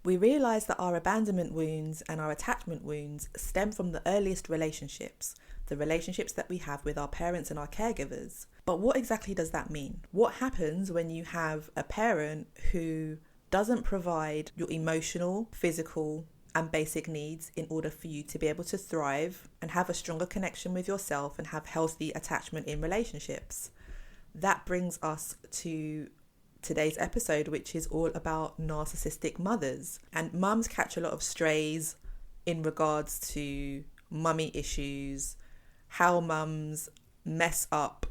We realise that our abandonment wounds and our attachment wounds stem from the earliest relationships, the relationships that we have with our parents and our caregivers. But what exactly does that mean? What happens when you have a parent who doesn't provide your emotional, physical, and basic needs in order for you to be able to thrive and have a stronger connection with yourself and have healthy attachment in relationships? That brings us to today's episode, which is all about narcissistic mothers. And mums catch a lot of strays in regards to mummy issues, how mums mess up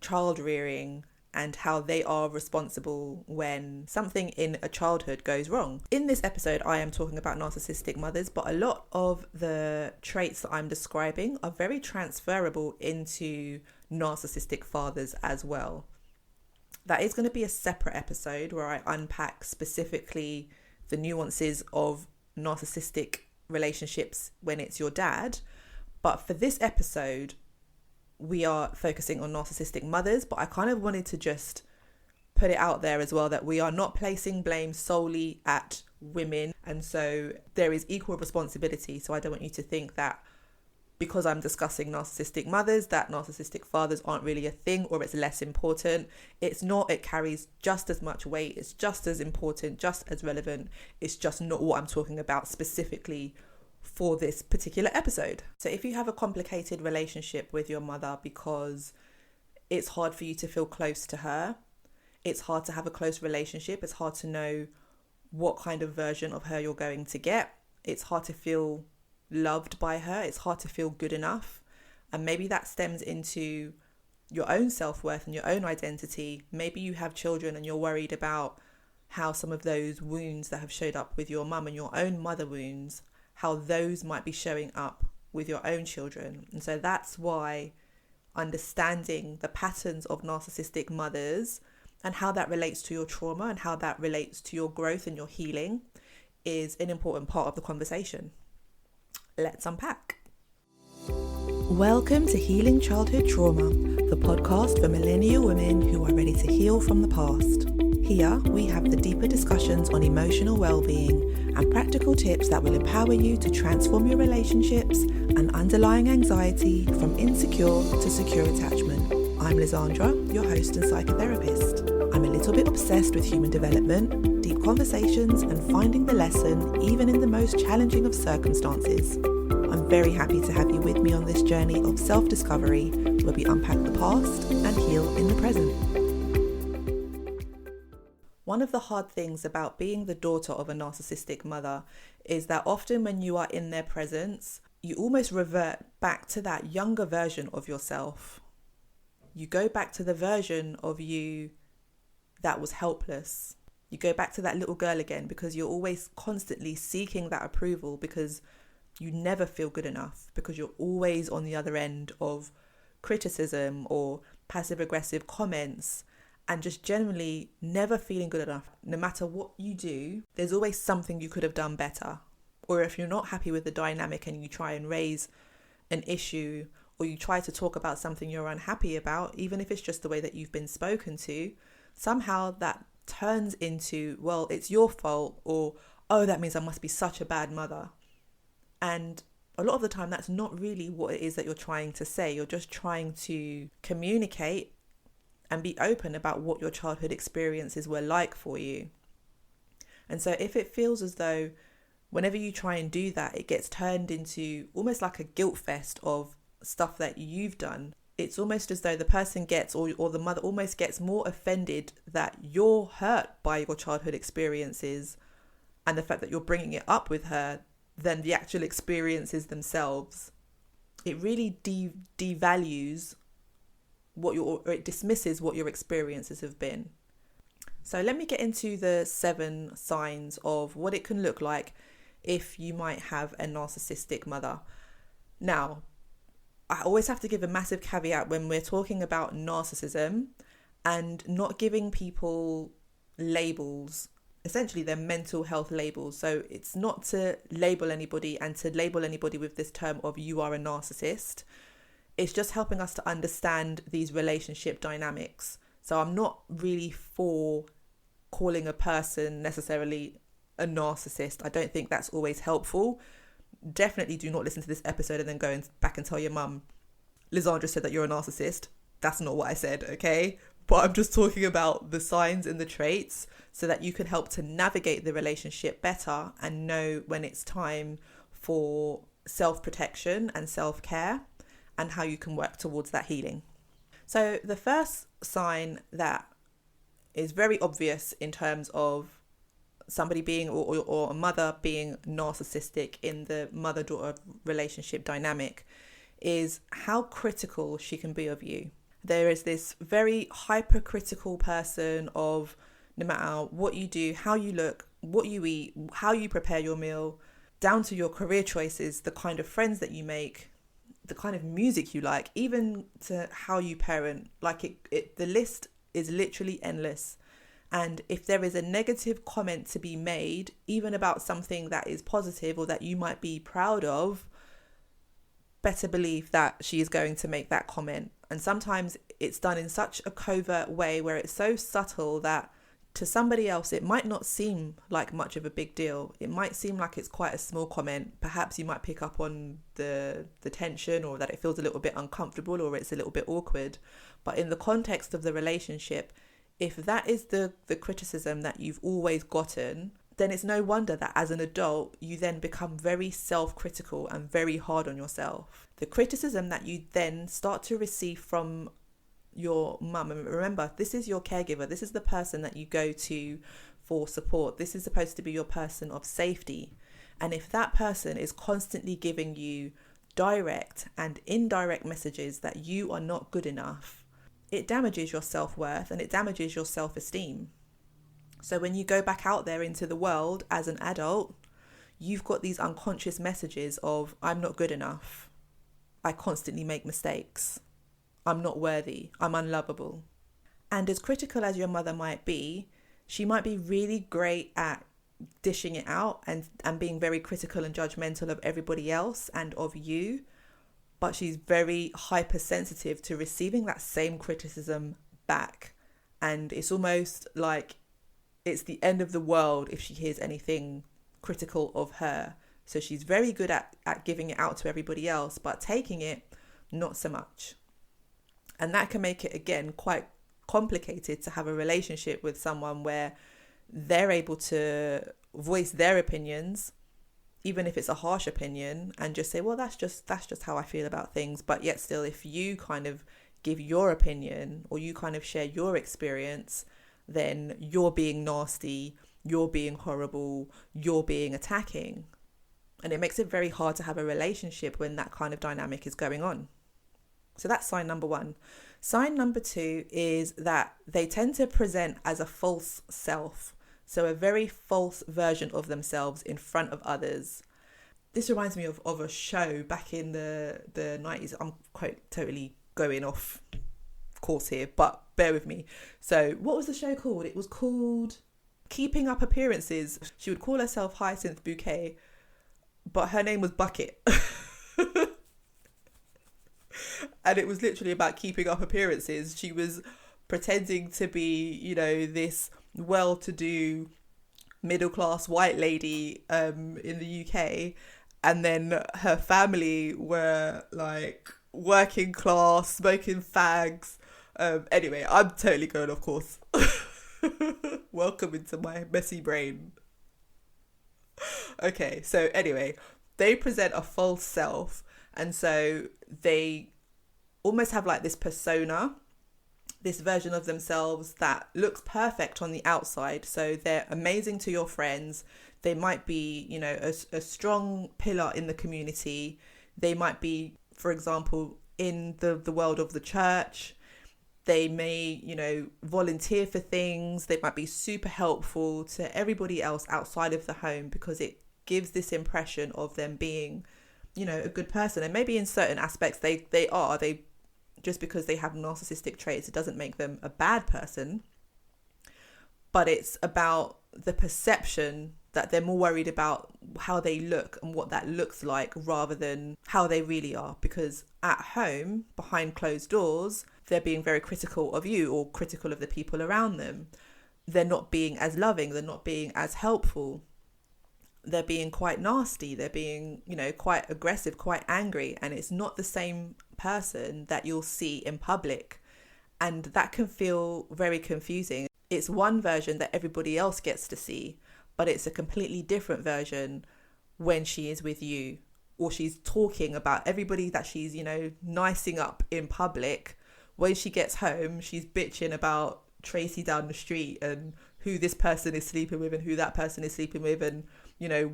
child rearing, and how they are responsible when something in a childhood goes wrong. In this episode, I am talking about narcissistic mothers, but a lot of the traits that I'm describing are very transferable into narcissistic fathers as well. That is going to be a separate episode where I unpack specifically the nuances of narcissistic relationships when it's your dad. But for this episode, we are focusing on narcissistic mothers, but I kind of wanted to just put it out there as well that we are not placing blame solely at women. And so there is equal responsibility. So I don't want you to think that because I'm discussing narcissistic mothers, that narcissistic fathers aren't really a thing or it's less important. It's not. It carries just as much weight. It's just as important, just as relevant. It's just not what I'm talking about specifically for this particular episode. So if you have a complicated relationship with your mother because it's hard for you to feel close to her, it's hard to have a close relationship, it's hard to know what kind of version of her you're going to get, it's hard to feel loved by her, it's hard to feel good enough, and maybe that stems into your own self-worth and your own identity. Maybe you have children and you're worried about how some of those wounds that have showed up with your mum and your own mother wounds, how those might be showing up with your own children. And so that's why understanding the patterns of narcissistic mothers and how that relates to your trauma and how that relates to your growth and your healing is an important part of the conversation. Let's unpack. Welcome to Healing Childhood Trauma, the podcast for millennial women who are ready to heal from the past. Here, we have the deeper discussions on emotional well-being and practical tips that will empower you to transform your relationships and underlying anxiety from insecure to secure attachment. I'm Lizandra, your host and psychotherapist. I'm a little bit obsessed with human development, deep conversations, and finding the lesson even in the most challenging of circumstances. I'm very happy to have you with me on this journey of self-discovery where we unpack the past and heal in the present. One of the hard things about being the daughter of a narcissistic mother is that often when you are in their presence, you almost revert back to that younger version of yourself. You go back to the version of you that was helpless. You go back to that little girl again because you're always constantly seeking that approval because you never feel good enough, because you're always on the other end of criticism or passive-aggressive comments and just generally never feeling good enough. No matter what you do, there's always something you could have done better. Or if you're not happy with the dynamic and you try and raise an issue or you try to talk about something you're unhappy about, even if it's just the way that you've been spoken to, somehow that turns into, well, it's your fault, or, oh, that means I must be such a bad mother. And a lot of the time, that's not really what it is that you're trying to say. You're just trying to communicate and be open about what your childhood experiences were like for you. And so if it feels as though whenever you try and do that, it gets turned into almost like a guilt fest of stuff that you've done, it's almost as though the person gets, or the mother almost gets more offended that you're hurt by your childhood experiences and the fact that you're bringing it up with her than the actual experiences themselves. It really devalues or it dismisses what your experiences have been. So let me get into the 7 signs of what it can look like if you might have a narcissistic mother. Now, I always have to give a massive caveat when we're talking about narcissism and not giving people labels. Essentially, they're mental health labels. So it's not to label anybody and to label anybody with this term of you are a narcissist. It's just helping us to understand these relationship dynamics. So I'm not really for calling a person necessarily a narcissist. I don't think that's always helpful. Definitely do not listen to this episode and then go back and tell your mum, Lysandra said that you're a narcissist. That's not what I said, okay? But I'm just talking about the signs and the traits so that you can help to navigate the relationship better and know when it's time for self-protection and self-care and how you can work towards that healing. So the first sign that is very obvious in terms of somebody being or a mother being narcissistic in the mother-daughter relationship dynamic is how critical she can be of you. There is this very hypercritical person of no matter what you do, how you look, what you eat, how you prepare your meal, down to your career choices, the kind of friends that you make, the kind of music you like, even to how you parent. Like the list is literally endless. And if there is a negative comment to be made, even about something that is positive or that you might be proud of, better believe that she is going to make that comment. And sometimes it's done in such a covert way where it's so subtle that to somebody else it might not seem like much of a big deal. It might seem like it's quite a small comment. Perhaps you might pick up on the tension, or that it feels a little bit uncomfortable, or it's a little bit awkward. But in the context of the relationship, if that is the criticism that you've always gotten, then it's no wonder that as an adult, you then become very self-critical and very hard on yourself. The criticism that you then start to receive from your mum, and remember, this is your caregiver, this is the person that you go to for support, this is supposed to be your person of safety. And if that person is constantly giving you direct and indirect messages that you are not good enough, it damages your self-worth and it damages your self-esteem. So when you go back out there into the world as an adult, you've got these unconscious messages of, I'm not good enough, I constantly make mistakes, I'm not worthy, I'm unlovable. And as critical as your mother might be, she might be really great at dishing it out and being very critical and judgmental of everybody else and of you, but she's very hypersensitive to receiving that same criticism back. And it's almost like it's the end of the world if she hears anything critical of her. So she's very good at giving it out to everybody else, but taking it, not so much. And that can make it, again, quite complicated to have a relationship with someone where they're able to voice their opinions, even if it's a harsh opinion, and just say, well, that's just how I feel about things. But yet still, if you kind of give your opinion or you kind of share your experience, then you're being nasty, you're being horrible, you're being attacking. And it makes it very hard to have a relationship when that kind of dynamic is going on. So that's sign number one. Sign number two is that they tend to present as a false self. So a very false version of themselves in front of others. This reminds me of a show back in the 90s. I'm quite totally going off course here, but bear with me. So what was the show called? It was called Keeping Up Appearances. She would call herself Hyacinth Bouquet, but her name was Bucket. And it was literally about keeping up appearances. She was pretending to be, this well-to-do middle-class white lady in the UK, and then her family were like working class, smoking fags. Anyway, I'm totally going off course. Welcome into my messy brain. Okay, so anyway, they present a false self, and so they almost have like this persona, this version of themselves that looks perfect on the outside. So they're amazing to your friends. They might be, a strong pillar in the community. They might be, for example, in the world of the church. They may, volunteer for things. They might be super helpful to everybody else outside of the home because it gives this impression of them being, a good person. And maybe in certain aspects they are. Just because they have narcissistic traits, it doesn't make them a bad person. But it's about the perception that they're more worried about how they look and what that looks like rather than how they really are. Because at home, behind closed doors, they're being very critical of you or critical of the people around them. They're not being as loving. They're not being as helpful. they're being quite nasty, they're being, quite aggressive, quite angry, and it's not the same person that you'll see in public. And that can feel very confusing. It's one version that everybody else gets to see, but it's a completely different version when she is with you, or she's talking about everybody that she's, nicing up in public. When she gets home, she's bitching about Tracy down the street and who this person is sleeping with and who that person is sleeping with and,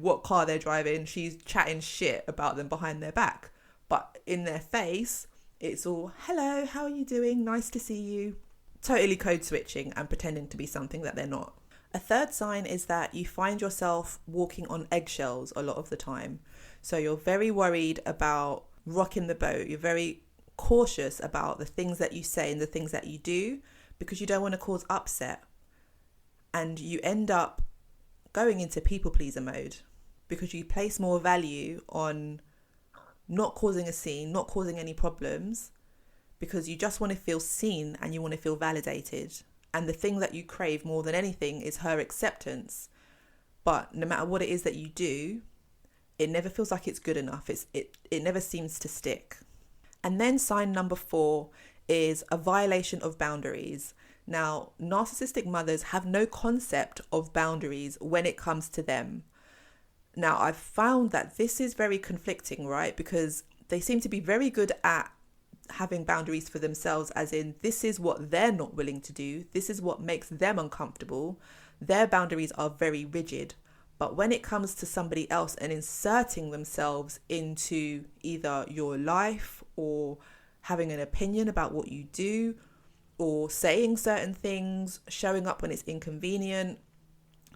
what car they're driving. She's chatting shit about them behind their back. But in their face, it's all, hello, how are you doing? Nice to see you. Totally code switching and pretending to be something that they're not. A third sign is that you find yourself walking on eggshells a lot of the time. So you're very worried about rocking the boat. You're very cautious about the things that you say and the things that you do because you don't want to cause upset. And you end up going into people pleaser mode because you place more value on not causing a scene, not causing any problems, because you just want to feel seen and you want to feel validated. And the thing that you crave more than anything is her acceptance. But no matter what it is that you do, it never feels like it's good enough. It never seems to stick. And then sign number 4 is a violation of boundaries. Now, narcissistic mothers have no concept of boundaries when it comes to them. Now, I've found that this is very conflicting, right? Because they seem to be very good at having boundaries for themselves, as in this is what they're not willing to do. This is what makes them uncomfortable. Their boundaries are very rigid. But when it comes to somebody else and inserting themselves into either your life or having an opinion about what you do or saying certain things, showing up when it's inconvenient,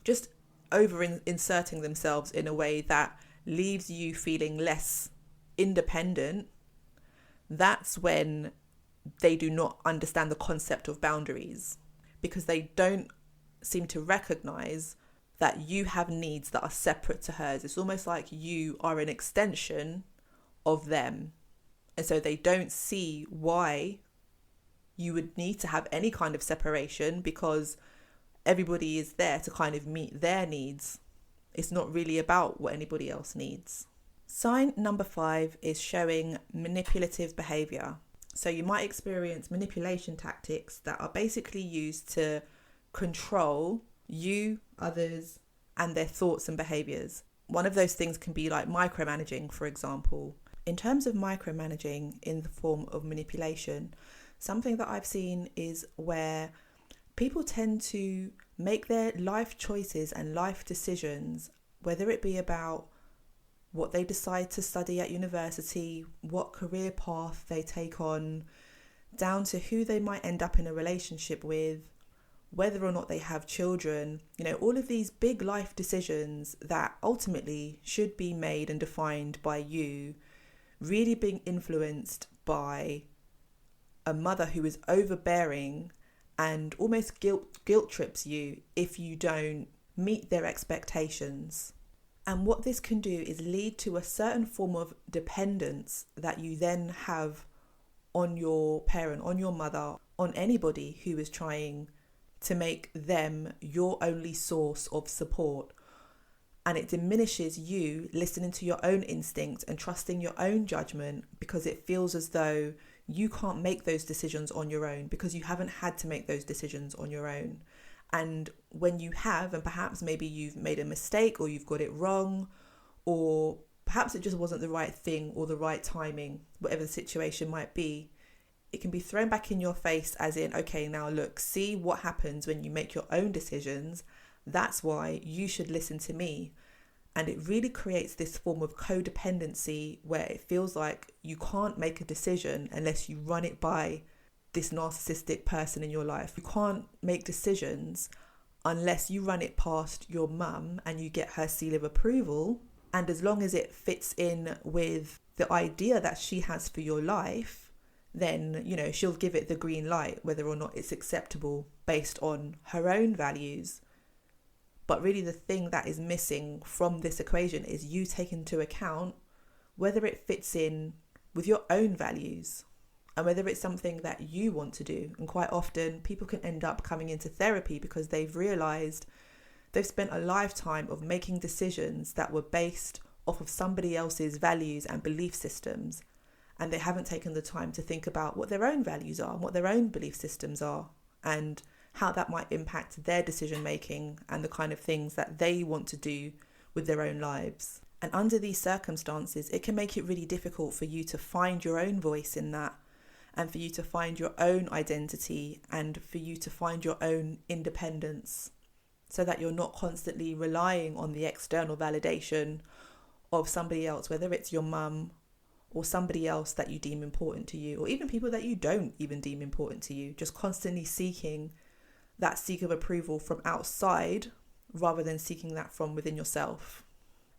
just inserting themselves in a way that leaves you feeling less independent, that's when they do not understand the concept of boundaries, because they don't seem to recognize that you have needs that are separate to hers. It's almost like you are an extension of them. And so they don't see why you would need to have any kind of separation, because everybody is there to kind of meet their needs. It's not really about what anybody else needs. Sign number 5 is showing manipulative behavior. So you might experience manipulation tactics that are basically used to control you, others, and their thoughts and behaviors. One of those things can be like micromanaging, for example. In terms of micromanaging in the form of manipulation, something that I've seen is where people tend to make their life choices and life decisions, whether it be about what they decide to study at university, what career path they take on, down to who they might end up in a relationship with, whether or not they have children, all of these big life decisions that ultimately should be made and defined by you, really being influenced by a mother who is overbearing and almost guilt trips you if you don't meet their expectations. And what this can do is lead to a certain form of dependence that you then have on your parent, on your mother, on anybody who is trying to make them your only source of support. And it diminishes you listening to your own instinct and trusting your own judgment, because it feels as though you can't make those decisions on your own because you haven't had to make those decisions on your own. And when you have, and perhaps maybe you've made a mistake or you've got it wrong, or perhaps it just wasn't the right thing or the right timing, whatever the situation might be, it can be thrown back in your face as in, okay, now look, see what happens when you make your own decisions. That's why you should listen to me. And it really creates this form of codependency where it feels like you can't make a decision unless you run it by this narcissistic person in your life. You can't make decisions unless you run it past your mum and you get her seal of approval. And as long as it fits in with the idea that she has for your life, then, she'll give it the green light, whether or not it's acceptable based on her own values. But really the thing that is missing from this equation is you take into account whether it fits in with your own values and whether it's something that you want to do. And quite often people can end up coming into therapy because they've realised They've spent a lifetime of making decisions that were based off of somebody else's values and belief systems, and they haven't taken the time to think about what their own values are and what their own belief systems are, and how that might impact their decision making and the kind of things that they want to do with their own lives. And under these circumstances, it can make it really difficult for you to find your own voice in that, and for you to find your own identity, and for you to find your own independence, so that you're not constantly relying on the external validation of somebody else, whether it's your mum or somebody else that you deem important to you, or even people that you don't even deem important to you, just constantly seeking that seek of approval from outside rather than seeking that from within yourself.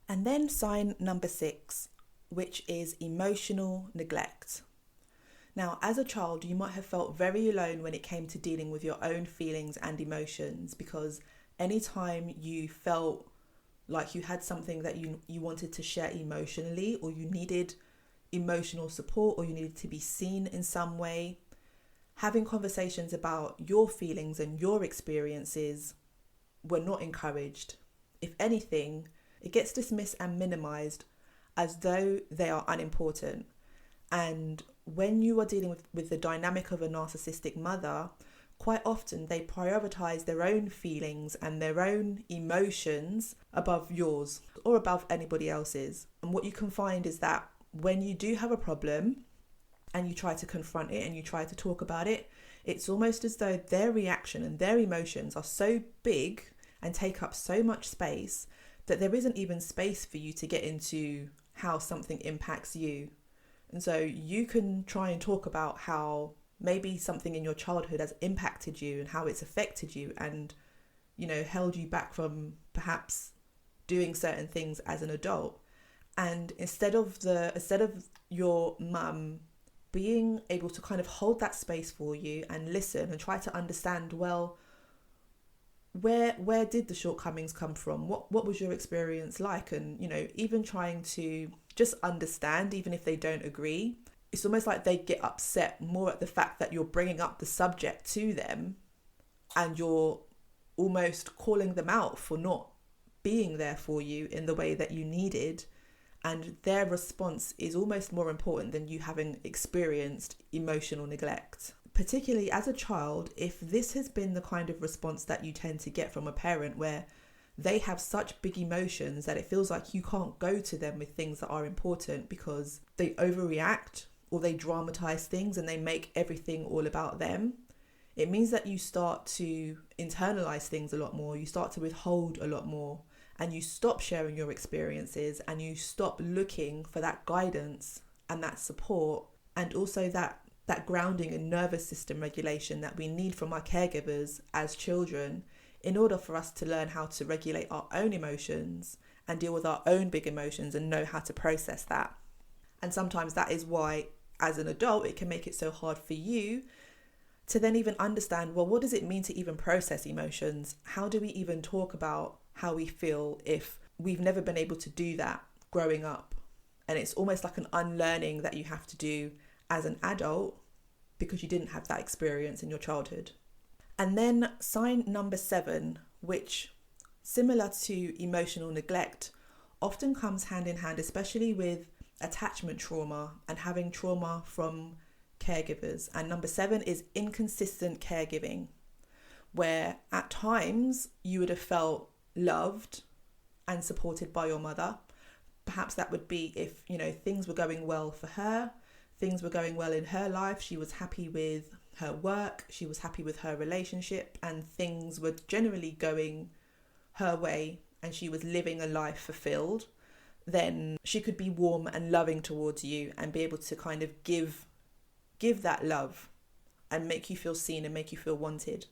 And then sign number 6, which is emotional neglect. Now, as a child, you might have felt very alone when it came to dealing with your own feelings and emotions, because anytime you felt like you had something that you wanted to share emotionally, or you needed emotional support, or you needed to be seen in some way, having conversations about your feelings and your experiences were not encouraged. If anything, it gets dismissed and minimized as though they are unimportant. And when you are dealing with the dynamic of a narcissistic mother, quite often they prioritize their own feelings and their own emotions above yours or above anybody else's. And what you can find is that when you do have a problem and you try to confront it and you try to talk about it, it's almost as though their reaction and their emotions are so big and take up so much space that there isn't even space for you to get into how something impacts you. And so you can try and talk about how maybe something in your childhood has impacted you and how it's affected you and, held you back from perhaps doing certain things as an adult. And instead of your mum being able to kind of hold that space for you and listen and try to understand, well, where did the shortcomings come from? What was your experience like? And, even trying to just understand, even if they don't agree, it's almost like they get upset more at the fact that you're bringing up the subject to them and you're almost calling them out for not being there for you in the way that you needed. And their response is almost more important than you having experienced emotional neglect. Particularly as a child, if this has been the kind of response that you tend to get from a parent where they have such big emotions that it feels like you can't go to them with things that are important because they overreact or they dramatize things and they make everything all about them, it means that you start to internalize things a lot more, you start to withhold a lot more, and you stop sharing your experiences and you stop looking for that guidance and that support and also that grounding and nervous system regulation that we need from our caregivers as children in order for us to learn how to regulate our own emotions and deal with our own big emotions and know how to process that. And sometimes that is why, as an adult, it can make it so hard for you to then even understand, well, what does it mean to even process emotions? How do we even talk about how we feel if we've never been able to do that growing up? And it's almost like an unlearning that you have to do as an adult because you didn't have that experience in your childhood. And then sign number 7, which, similar to emotional neglect, often comes hand in hand, especially with attachment trauma and having trauma from caregivers. And number 7 is inconsistent caregiving, where at times you would have felt loved and supported by your mother. Perhaps that would be if, things were going well for her, things were going well in her life, she was happy with her work, she was happy with her relationship, and things were generally going her way and she was living a life fulfilled, then she could be warm and loving towards you and be able to kind of give that love and make you feel seen and make you feel wanted.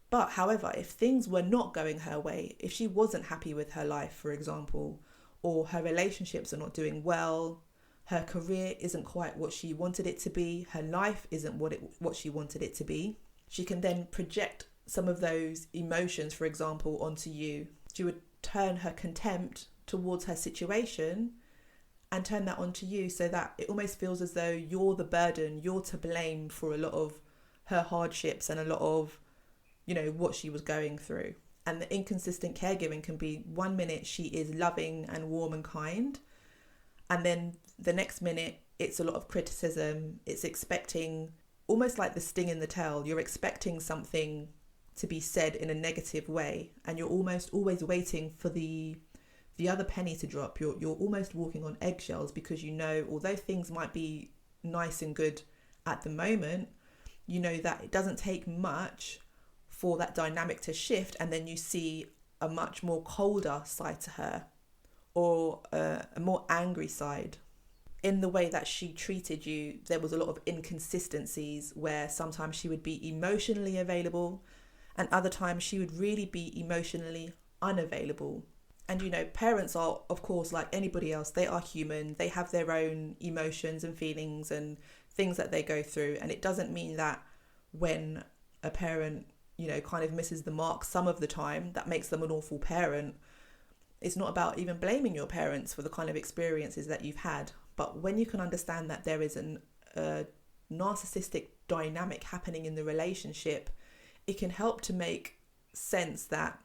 But however, if things were not going her way, if she wasn't happy with her life, for example, or her relationships are not doing well, her career isn't quite what she wanted it to be, her life isn't what she wanted it to be, she can then project some of those emotions, for example, onto you. She would turn her contempt towards her situation and turn that onto you, so that it almost feels as though you're the burden, you're to blame for a lot of her hardships and a lot of, what she was going through. And the inconsistent caregiving can be 1 minute she is loving and warm and kind, and then the next minute it's a lot of criticism. It's expecting, almost like the sting in the tail, you're expecting something to be said in a negative way, and you're almost always waiting for the other penny to drop. You're almost walking on eggshells, because you know, although things might be nice and good at the moment, you know that it doesn't take much for that dynamic to shift, and then you see a much more colder side to her, or a more angry side. In the way that she treated you, there was a lot of inconsistencies, where sometimes she would be emotionally available and other times she would really be emotionally unavailable. And you know, parents are, of course, like anybody else, they are human. They have their own emotions and feelings and things that they go through. And it doesn't mean that when a parent, you know, kind of misses the mark some of the time, that makes them an awful parent. It's not about even blaming your parents for the kind of experiences that you've had. But when you can understand that there is a narcissistic dynamic happening in the relationship, it can help to make sense that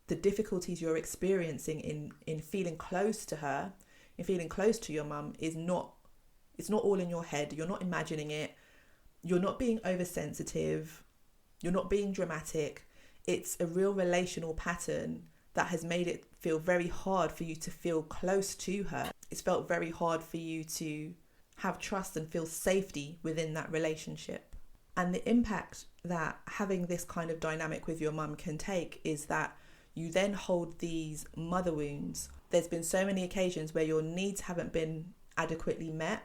the difficulties you're experiencing in feeling close to her, in feeling close to your mum, it's not all in your head. You're not imagining it. You're not being oversensitive. You're not being dramatic. It's a real relational pattern that has made it feel very hard for you to feel close to her. It's felt very hard for you to have trust and feel safety within that relationship. And the impact that having this kind of dynamic with your mum can take is that you then hold these mother wounds. There's been so many occasions where your needs haven't been adequately met,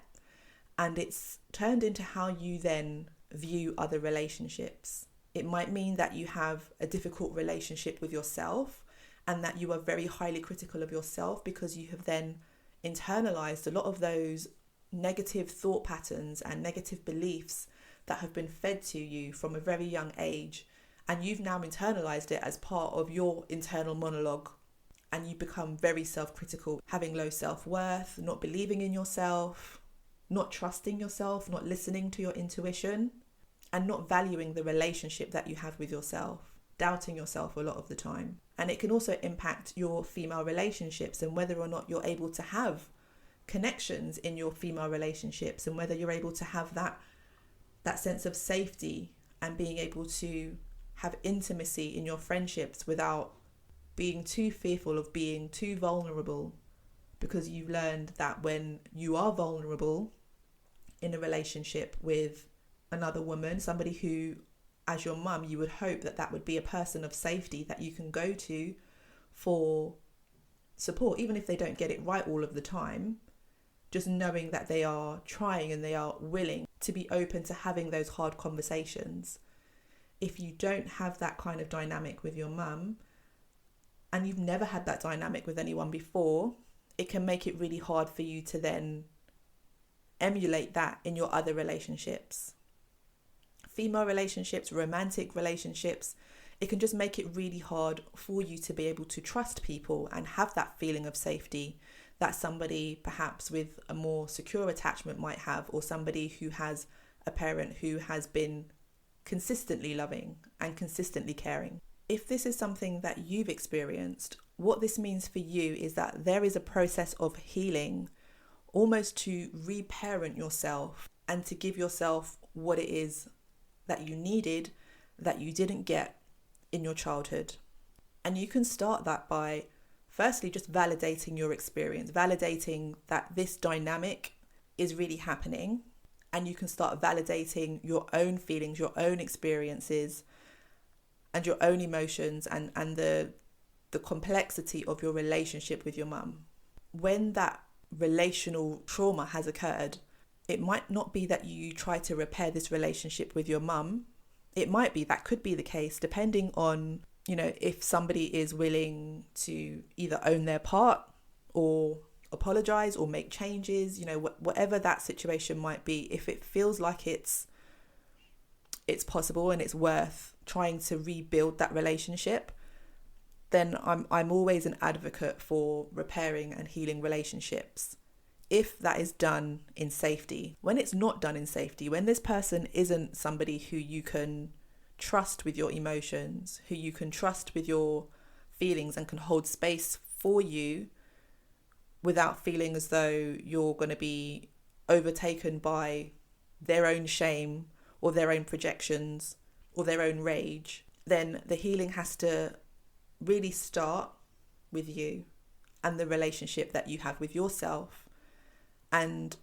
and it's turned into how you then view other relationships. It might mean that you have a difficult relationship with yourself, and that you are very highly critical of yourself because you have then internalized a lot of those negative thought patterns and negative beliefs that have been fed to you from a very young age, and you've now internalized it as part of your internal monologue, and you become very self-critical, having low self-worth, not believing in yourself, not trusting yourself, not listening to your intuition, and not valuing the relationship that you have with yourself, doubting yourself a lot of the time. And it can also impact your female relationships and whether or not you're able to have connections in your female relationships, and whether you're able to have that sense of safety and being able to have intimacy in your friendships without being too fearful of being too vulnerable, because you've learned that when you are vulnerable in a relationship with another woman, somebody who, as your mum, you would hope that that would be a person of safety that you can go to for support, even if they don't get it right all of the time, just knowing that they are trying and they are willing to be open to having those hard conversations. If you don't have that kind of dynamic with your mum, and you've never had that dynamic with anyone before, it can make it really hard for you to then emulate that in your other relationships. Female relationships, romantic relationships, it can just make it really hard for you to be able to trust people and have that feeling of safety that somebody perhaps with a more secure attachment might have, or somebody who has a parent who has been consistently loving and consistently caring. If this is something that you've experienced, what this means for you is that there is a process of healing, almost to reparent yourself and to give yourself what it is that you needed that you didn't get in your childhood. And you can start that by firstly just validating your experience, validating that this dynamic is really happening, and you can start validating your own feelings, your own experiences, and your own emotions, and the complexity of your relationship with your mum. When that relational trauma has occurred, it might not be that you try to repair this relationship with your mum. It might be, that could be the case, depending on, you know, if somebody is willing to either own their part or apologize or make changes, you know, whatever that situation might be. If it feels like it's possible and it's worth trying to rebuild that relationship, then I'm always an advocate for repairing and healing relationships, if that is done in safety. When it's not done in safety, when this person isn't somebody who you can trust with your emotions, who you can trust with your feelings and can hold space for you without feeling as though you're going to be overtaken by their own shame or their own projections or their own rage, then the healing has to really start with you and the relationship that you have with yourself, and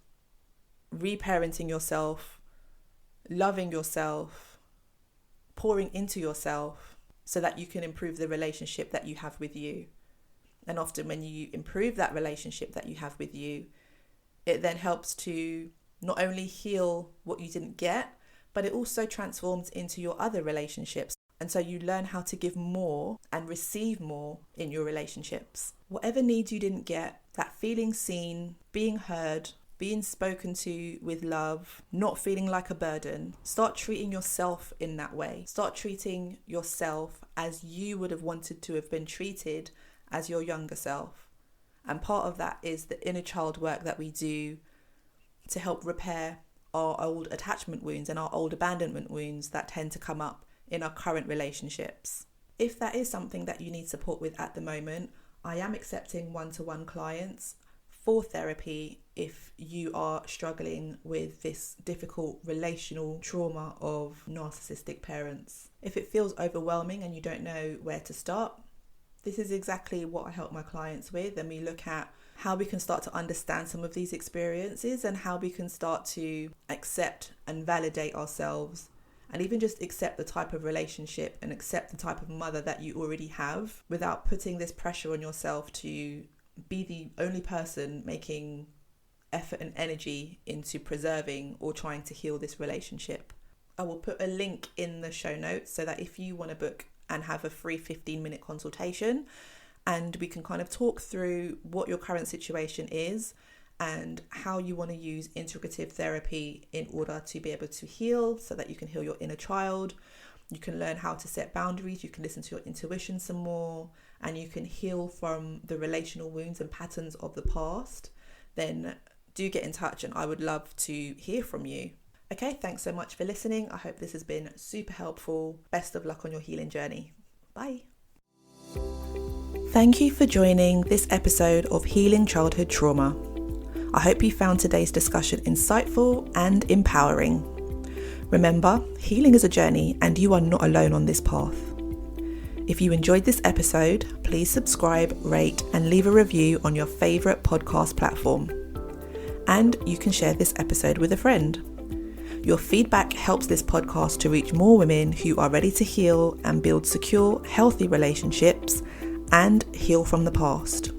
reparenting yourself, loving yourself, pouring into yourself so that you can improve the relationship that you have with you. And often when you improve that relationship that you have with you, it then helps to not only heal what you didn't get, but it also transforms into your other relationships. And so you learn how to give more and receive more in your relationships. Whatever needs you didn't get, that feeling seen, being heard, being spoken to with love, not feeling like a burden. Start treating yourself in that way. Start treating yourself as you would have wanted to have been treated as your younger self. And part of that is the inner child work that we do to help repair our old attachment wounds and our old abandonment wounds that tend to come up in our current relationships. If that is something that you need support with at the moment, I am accepting one-to-one clients for therapy if you are struggling with this difficult relational trauma of narcissistic parents. If it feels overwhelming and you don't know where to start, this is exactly what I help my clients with, and we look at how we can start to understand some of these experiences and how we can start to accept and validate ourselves, and even just accept the type of relationship and accept the type of mother that you already have without putting this pressure on yourself to be the only person making effort and energy into preserving or trying to heal this relationship. I will put a link in the show notes so that if you want to book and have a free 15-minute consultation, and we can kind of talk through what your current situation is and how you want to use integrative therapy in order to be able to heal, so that you can heal your inner child. You can learn how to set boundaries, you can listen to your intuition some more, and you can heal from the relational wounds and patterns of the past. Then do get in touch and I would love to hear from you. Okay, thanks so much for listening. I hope this has been super helpful. Best of luck on your healing journey. Bye. Thank you for joining this episode of Healing Childhood Trauma. I hope you found today's discussion insightful and empowering. Remember, healing is a journey and you are not alone on this path. If you enjoyed this episode, please subscribe, rate, and leave a review on your favourite podcast platform. And you can share this episode with a friend. Your feedback helps this podcast to reach more women who are ready to heal and build secure, healthy relationships and heal from the past.